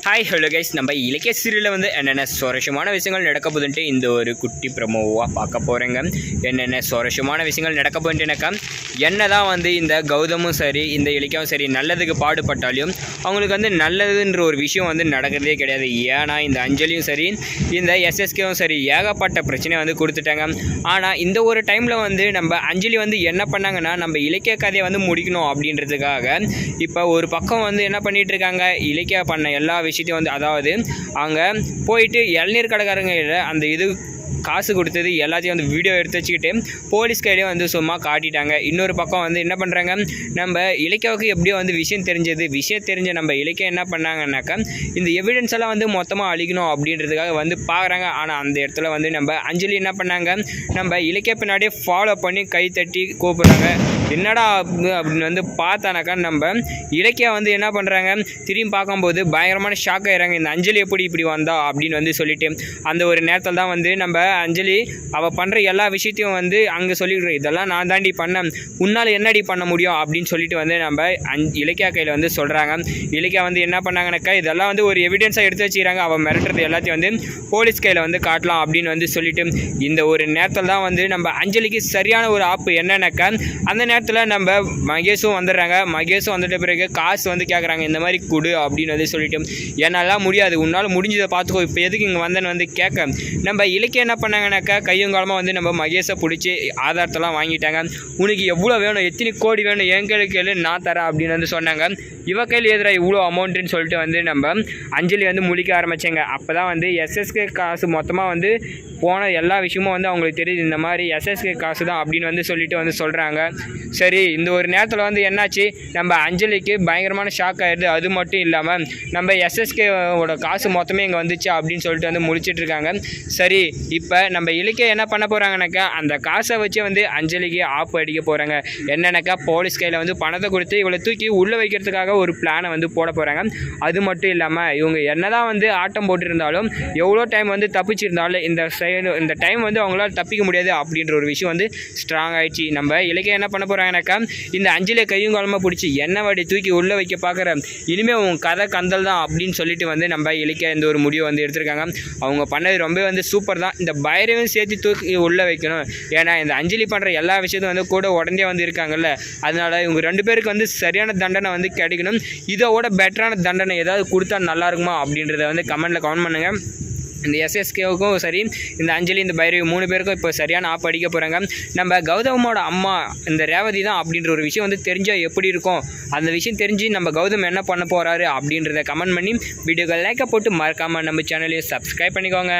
Hi hello guys, நம்ம இலக்கிய சீரியலில் வந்து என்னென்ன சுவாரஸ்யமான விஷயங்கள் நடக்க போதுன்ட்டு இந்த ஒரு குட்டி ப்ரமோவாக பார்க்க போகிறேங்க. என்னென்ன சுவாரஸ்யமான விஷயங்கள் நடக்க போதுன்ட்டுனாக்கா, என்ன தான் வந்து இந்த கௌதமும் சரி இந்த இலக்கியாவும் சரி நல்லதுக்கு பாடுபட்டாலும் அவங்களுக்கு வந்து நல்லதுன்ற ஒரு விஷயம் வந்து நடக்கிறதே கிடையாது. ஏன்னா இந்த அஞ்சலியும் சரி இந்த எஸ்எஸ்கேவும் சரி ஏகப்பட்ட பிரச்சனையை வந்து கொடுத்துட்டாங்க. ஆனால் இந்த ஒரு டைமில் வந்து நம்ம அஞ்சலி வந்து என்ன பண்ணாங்கன்னா, நம்ம இலக்கிய கதையை வந்து முடிக்கணும் அப்படின்றதுக்காக இப்போ ஒரு பக்கம் வந்து என்ன பண்ணிகிட்டு இருக்காங்க, இலக்கிய பண்ண எல்லா விஷயத்தையும் வந்து, அதாவது அங்கே போயிட்டு இளநீர் கடைக்காரங்க அந்த இது காசு கொடுத்தது எல்லாத்தையும் வந்து வீடியோ எடுத்து வச்சுக்கிட்டு போலீஸ் கையிலே வந்து சும்மா காட்டிட்டாங்க. இன்னொரு பக்கம் வந்து என்ன பண்ணுறாங்க, நம்ம இலக்கியாவுக்கு எப்படியோ வந்து விஷயம் தெரிஞ்ச நம்ம இலக்கியம் என்ன பண்ணாங்கன்னாக்கா, இந்த எவிடன்ஸ் எல்லாம் வந்து மொத்தமாக அழிக்கணும் அப்படின்றதுக்காக வந்து பார்க்குறாங்க. ஆனால் அந்த இடத்துல வந்து நம்ம அஞ்சலி என்ன பண்ணாங்க, நம்ம இலக்கிய பின்னாடியே ஃபாலோ பண்ணி கை தட்டி கூப்பிட்றாங்க. என்னடா அப்படின்னு வந்து பார்த்தானாக்கா, நம்ம இலக்கியா வந்து என்ன பண்ணுறாங்க, திரும்பி பார்க்கும்போது பயங்கரமான ஷாக் ஆகிறாங்க. இந்த அஞ்சலி எப்படி இப்படி வந்தா அப்படின்னு வந்து சொல்லிட்டு அந்த ஒரு நேரத்தில் தான் வந்து நம்ம அஞ்சலி அவள் பண்ணுற எல்லா விஷயத்தையும் வந்து அங்கே சொல்லிடுறோம், இதெல்லாம் நான் தாண்டி பண்ணேன், உன்னால் என்னடி பண்ண முடியும் அப்படின்னு சொல்லிட்டு வந்து நம்ம இலக்கியா கையில் வந்து சொல்கிறாங்க. இலக்கியா வந்து என்ன பண்ணாங்கனாக்கா, இதெல்லாம் வந்து ஒரு எவிடன்ஸாக எடுத்து வச்சுக்கிறாங்க, அவள் மிரட்டுறது எல்லாத்தையும் வந்து போலீஸ் கையில் வந்து காட்டலாம் அப்படின்னு வந்து சொல்லிட்டு இந்த ஒரு நேரத்தில் தான் வந்து நம்ம அஞ்சலிக்கு சரியான ஒரு ஆப்பு என்னன்னாக்கா, அந்த நேரத்தில் நம்ம மகேஷும் வந்துடுறாங்க. மகேஷும் வந்துட்ட பிறகு காசு வந்து கேட்குறாங்க, இந்த மாதிரி கொடு அப்படின்னு வந்து சொல்லிட்டு, என்னால் முடியாது, உன்னால் முடிஞ்சதை பார்த்துக்கோ, இப்போ எதுக்கு இங்கே வந்தேன்னு வந்து கேட்க, நம்ம இலக்கியம் என்ன பண்ணாங்கனாக்கா, கையும் காலமாக வந்து நம்ம மகேஷை பிடிச்சி ஆதாரத்தெல்லாம் வாங்கிட்டாங்க. உனக்கு எவ்வளோ வேணும், எத்தனை கோடி வேணும், என் கையில் கேளு நான் தரேன் அப்படின்னு வந்து சொன்னாங்க. இவ கையில் எதிராக இவ்வளோ அமௌண்ட்டுன்னு சொல்லிட்டு வந்து நம்ம அஞ்சலி வந்து முழிக்க ஆரம்பித்தாங்க. அப்போ தான் வந்து எஸ்எஸ்கே காசு மொத்தமாக வந்து போன எல்லா விஷயமும் வந்து அவங்களுக்கு தெரியுது, இந்த மாதிரி எஸ்எஸ்கே காசு தான் அப்படின்னு வந்து சொல்லிட்டு வந்து சொல்கிறாங்க. சரி, இந்த ஒரு நேரத்தில் வந்து என்னாச்சு, நம்ம அஞ்சலிக்கு பயங்கரமான ஷாக் ஆகிடுது. அது மட்டும் இல்லாமல் நம்ம எஸ்எஸ்கேவோட காசு மொத்தமே இங்கே வந்துச்சு அப்படின்னு சொல்லிட்டு வந்து முடிச்சிட்டு இருக்காங்க. சரி, இப்போ நம்ம இலக்கியம் என்ன பண்ண போகிறாங்கனாக்கா, அந்த காசை வச்சு வந்து அஞ்சலிக்கு ஆப்பு அடிக்க போகிறாங்க. என்னன்னாக்கா, போலீஸ் கையில் வந்து பணத்தை கொடுத்து இவளை தூக்கி உள்ளே வைக்கிறதுக்காக ஒரு பிளானை வந்து போட போகிறாங்க. அது மட்டும் இல்லாமல் இவங்க என்னதான் வந்து ஆட்டம் போட்டிருந்தாலும், எவ்வளோ டைம் வந்து தப்பிச்சிருந்தாலும் இந்த டைம் வந்து அவங்களால தப்பிக்க முடியாது அப்படின்ற ஒரு விஷயம் வந்து ஸ்ட்ராங் ஆகிடுச்சு. நம்ம இலக்கியம் என்ன பண்ண போகிறாங்கனாக்கா, இந்த அஞ்சலியை கையும் காலமாக பிடிச்சி என்ன வாடி தூக்கி உள்ளே வைக்க பார்க்குற, இனிமேல் உன் கதை கந்தல் தான் அப்படின்னு சொல்லிட்டு வந்து நம்ம இலக்கிய இந்த ஒரு முடிவை வந்து எடுத்திருக்காங்க. அவங்க பண்ணது ரொம்ப வந்து சூப்பர் தான். இந்த பைரவையும் சேர்த்து தூக்கி உள்ளே வைக்கணும். ஏன்னா இந்த அஞ்சலி பண்ணுற எல்லா விஷயத்தையும் வந்து கூட உடனே வந்து இருக்காங்கல்ல, அதனால் இவங்க ரெண்டு பேருக்கு வந்து சரியான தண்டனை வந்து கிடைக்கணும். இதோட பெட்டரான தண்டனை ஏதாவது கொடுத்தா நல்லா இருக்குமா அப்படின்றத வந்து கமெண்ட்டில் கமெண்ட் பண்ணுங்கள். இந்த எஸ்எஸ்கேவுக்கும் சரி இந்த அஞ்சலி இந்த பைரவி 3 பேருக்கும் இப்போ சரியான ஆப் அடிக்க போகிறாங்க. நம்ம கௌதமோட அம்மா இந்த ரேவதி தான் அப்படின்ற ஒரு விஷயம் வந்து தெரிஞ்சால் எப்படி இருக்கும், அந்த விஷயம் தெரிஞ்சு நம்ம கௌதம் என்ன பண்ண போகிறாரு அப்படின்றத கமெண்ட் பண்ணி வீடியோக்கு லைக்கை போட்டு மறக்காமல் நம்ம சேனலையும் சப்ஸ்கிரைப் பண்ணிக்கோங்க.